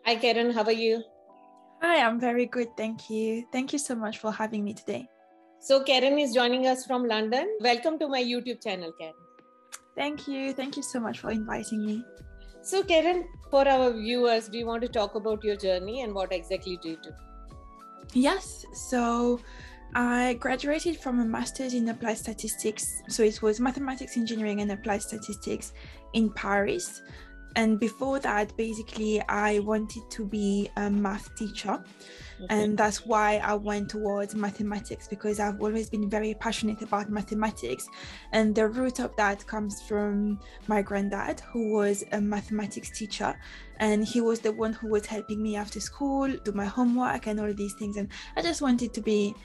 Hi, Karen. How are you? Hi, I'm very good. Thank you. Thank you so much for having me today. So, Karen is joining us from London. Welcome to my YouTube channel, Karen. Thank you. Thank you so much for inviting me. So, Karen, for our viewers, do you want to talk about your journey and what exactly do you do? Yes. So I graduated from a master's in applied statistics. So it was mathematics, engineering, and applied statistics in Paris. And before that, basically, I wanted to be a math teacher. And that's why I went towards mathematics, because I've always been very passionate about mathematics. And the root of that comes from my granddad, who was a mathematics teacher. And he was the one who was helping me after school, do my homework and all these things. And I just wanted to be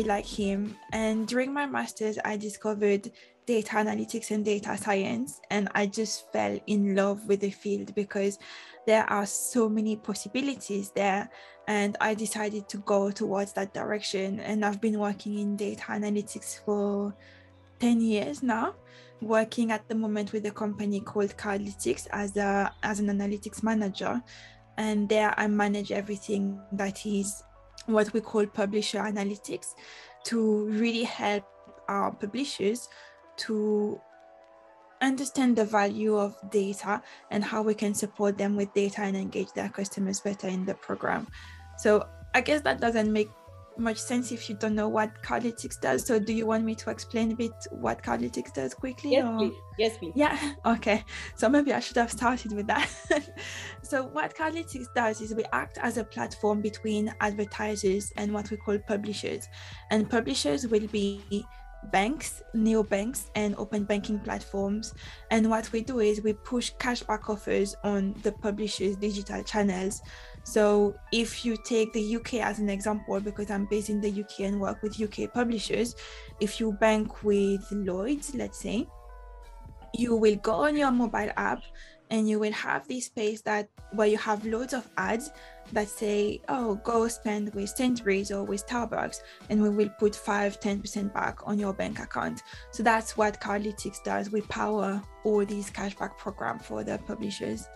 like him. And during my master's, I discovered data analytics and data science, and I just fell in love with the field because there are so many possibilities there, and I decided to go towards that direction. And I've been working in data analytics for 10 years now, working at the moment with a company called Carlytics as an analytics manager. And there I manage everything that is what we call publisher analytics, to really help our publishers to understand the value of data and how we can support them with data and engage their customers better in the program. So I guess that doesn't make much sense if you don't know what Carlytics does. So do you want me to explain a bit what Carlytics does quickly? Yes, please. Yes, please. Yeah, okay. So maybe I should have started with that. So what Carlytics does is we act as a platform between advertisers and what we call publishers. And publishers will be banks, neobanks, and open banking platforms. And what we do is we push cashback offers on the publishers' digital channels. So if you take the UK as an example, because I'm based in the UK and work with UK publishers, if you bank with Lloyds, let's say, you will go on your mobile app and you will have this space where you have loads of ads that say, oh, go spend with Sainsbury's or with Starbucks, and we will put 5-10% back on your bank account. So that's what Carlytics does. We power all these cashback programs for the publishers.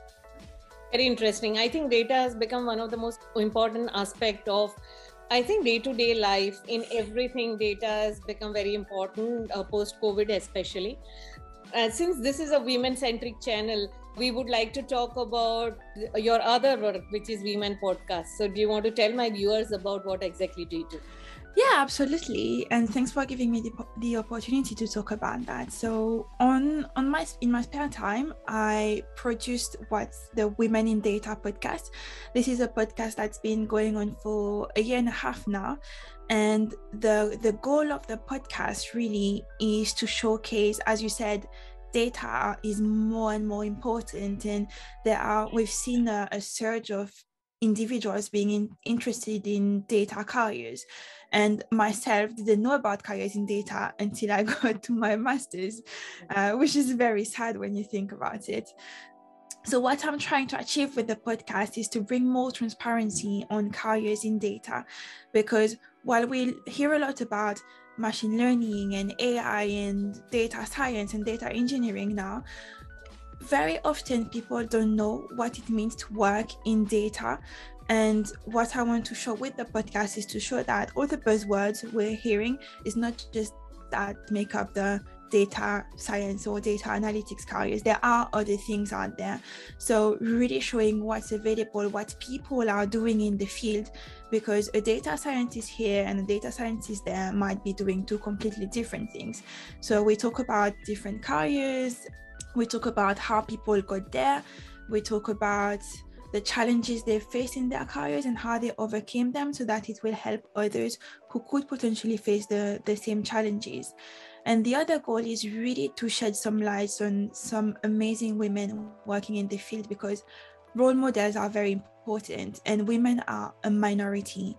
Very interesting. I think data has become one of the most important aspect of, I think, day-to-day life. In everything, data has become very important, post-COVID especially. Since this is a women-centric channel, we would like to talk about your other work, which is Women Podcast. So do you want to tell my viewers about what exactly do you do? Yeah, absolutely. And thanks for giving me the opportunity to talk about that. So in my spare time, I produced what's the Women in Data podcast. This is a podcast that's been going on for a year and a half now. And the goal of the podcast really is to showcase, as you said, data is more and more important. And we've seen a surge of individuals being interested in data careers. And myself didn't know about careers in data until I got to my master's, which is very sad when you think about it. So what I'm trying to achieve with the podcast is to bring more transparency on careers in data, because while we hear a lot about machine learning and AI and data science and data engineering now, very often people don't know what it means to work in data. And what I want to show with the podcast is to show that all the buzzwords we're hearing is not just that make up the data science or data analytics careers. There are other things out there. So really showing what's available, what people are doing in the field, because a data scientist here and a data scientist there might be doing two completely different things. So we talk about different careers. We talk about how people got there. We talk about the challenges they face in their careers and how they overcame them, so that it will help others who could potentially face the same challenges. And the other goal is really to shed some light on some amazing women working in the field, because role models are very important and women are a minority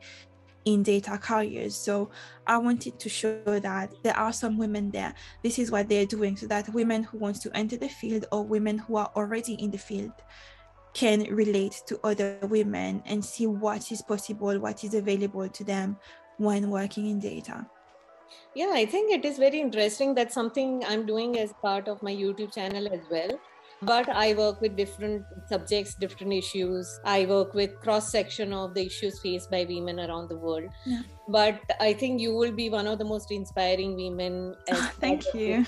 in data careers. So I wanted to show that there are some women there. This is what they're doing, so that women who want to enter the field or women who are already in the field can relate to other women and see what is possible, what is available to them when working in data. Yeah, I think it is very interesting. That's something I'm doing as part of my YouTube channel as well. But I work with different subjects, different issues. I work with cross section of the issues faced by women around the world. Yeah. But I think you will be one of the most inspiring women. Thank you.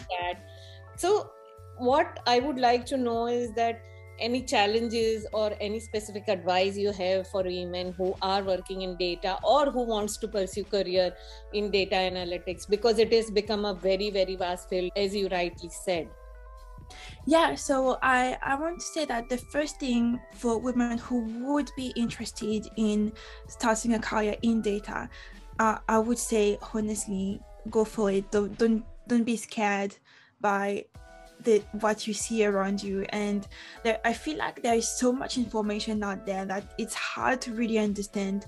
So what I would like to know is that any challenges or any specific advice you have for women who are working in data or who wants to pursue career in data analytics, because it has become a very, very vast field, as you rightly said. Yeah, so I want to say that the first thing for women who would be interested in starting a career in data, I would say honestly, go for it. Don't be scared by what you see around you. And I feel like there is so much information out there that it's hard to really understand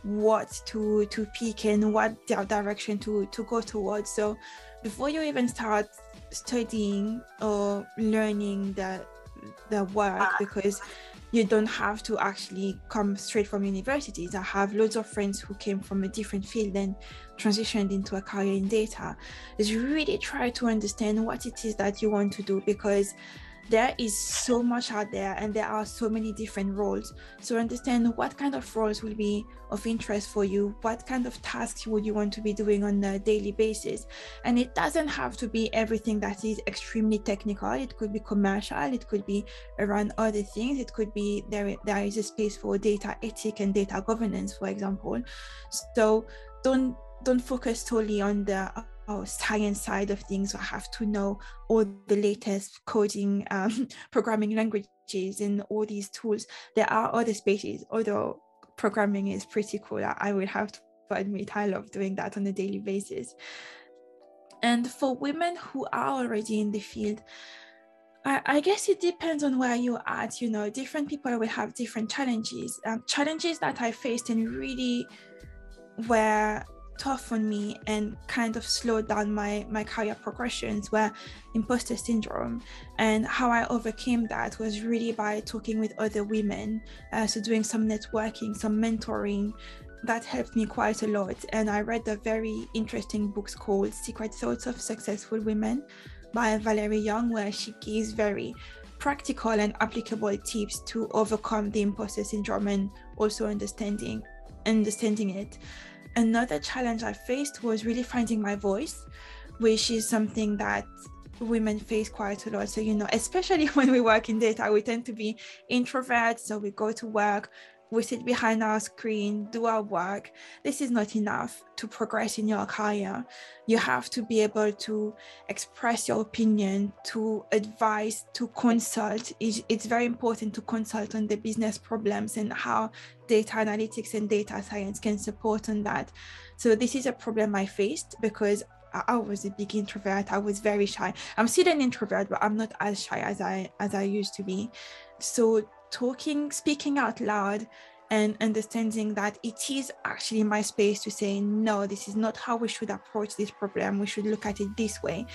what to pick and what direction to go towards. So before you even start studying or learning the work, because you don't have to actually come straight from universities. I have loads of friends who came from a different field and transitioned into a career in data. Is really try to understand what it is that you want to do, because there is so much out there and there are so many different roles. So understand what kind of roles will be of interest for you, what kind of tasks would you want to be doing on a daily basis. And it doesn't have to be everything that is extremely technical. It could be commercial, it could be around other things, it could be there is a space for data ethics and data governance, for example. So don't focus solely on the science side of things. I have to know all the latest coding, programming languages and all these tools. There are other spaces, although programming is pretty cool. I will have to admit I love doing that on a daily basis. And for women who are already in the field, I guess it depends on where you're at. You know, different people will have different challenges. Challenges that I faced and really were tough on me and kind of slowed down my career progressions were imposter syndrome. And how I overcame that was really by talking with other women, so doing some networking, some mentoring. That helped me quite a lot. And I read a very interesting book called Secret Thoughts of Successful Women by Valerie Young, where she gives very practical and applicable tips to overcome the imposter syndrome and also understanding it. Another challenge I faced was really finding my voice, which is something that women face quite a lot. So, you know, especially when we work in data, we tend to be introverts. So we go to work, we sit behind our screen, do our work. This is not enough to progress in your career. You have to be able to express your opinion, to advise, to consult. It's very important to consult on the business problems and how data analytics and data science can support on that. So this is a problem I faced because I was a big introvert. I was very shy. I'm still an introvert, but I'm not as shy as I used to be. So speaking out loud and understanding that it is actually my space to say, no, this is not how we should approach this problem. We should look at it this way.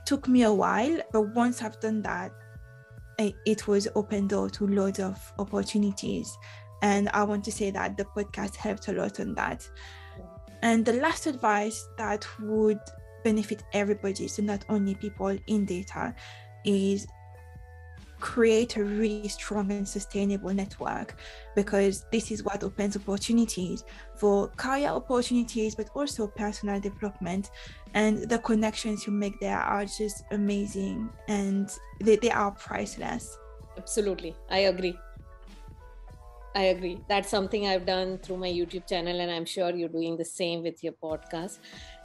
Took me a while, but once I've done that, it was open door to loads of opportunities. And I want to say that the podcast helped a lot on that. And the last advice that would benefit everybody, so not only people in data, is create a really strong and sustainable network, because this is what opens opportunities for career opportunities, but also personal development. And the connections you make there are just amazing, and they are priceless. Absolutely. I agree. That's something I've done through my YouTube channel, and I'm sure you're doing the same with your podcast.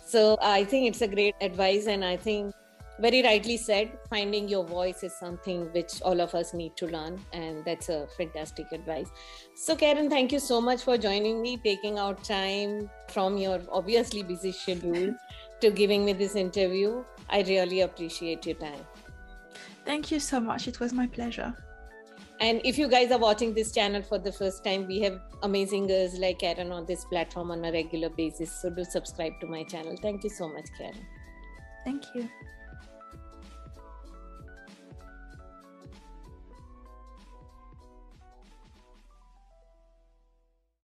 So I think it's a great advice, and I think very rightly said, finding your voice is something which all of us need to learn, and that's a fantastic advice. So Karen, thank you so much for joining me, taking out time from your obviously busy schedule to giving me this interview. I really appreciate your time. Thank you so much. It was my pleasure. And if you guys are watching this channel for the first time, we have amazing girls like Karen on this platform on a regular basis. So do subscribe to my channel. Thank you so much, Karen. Thank you.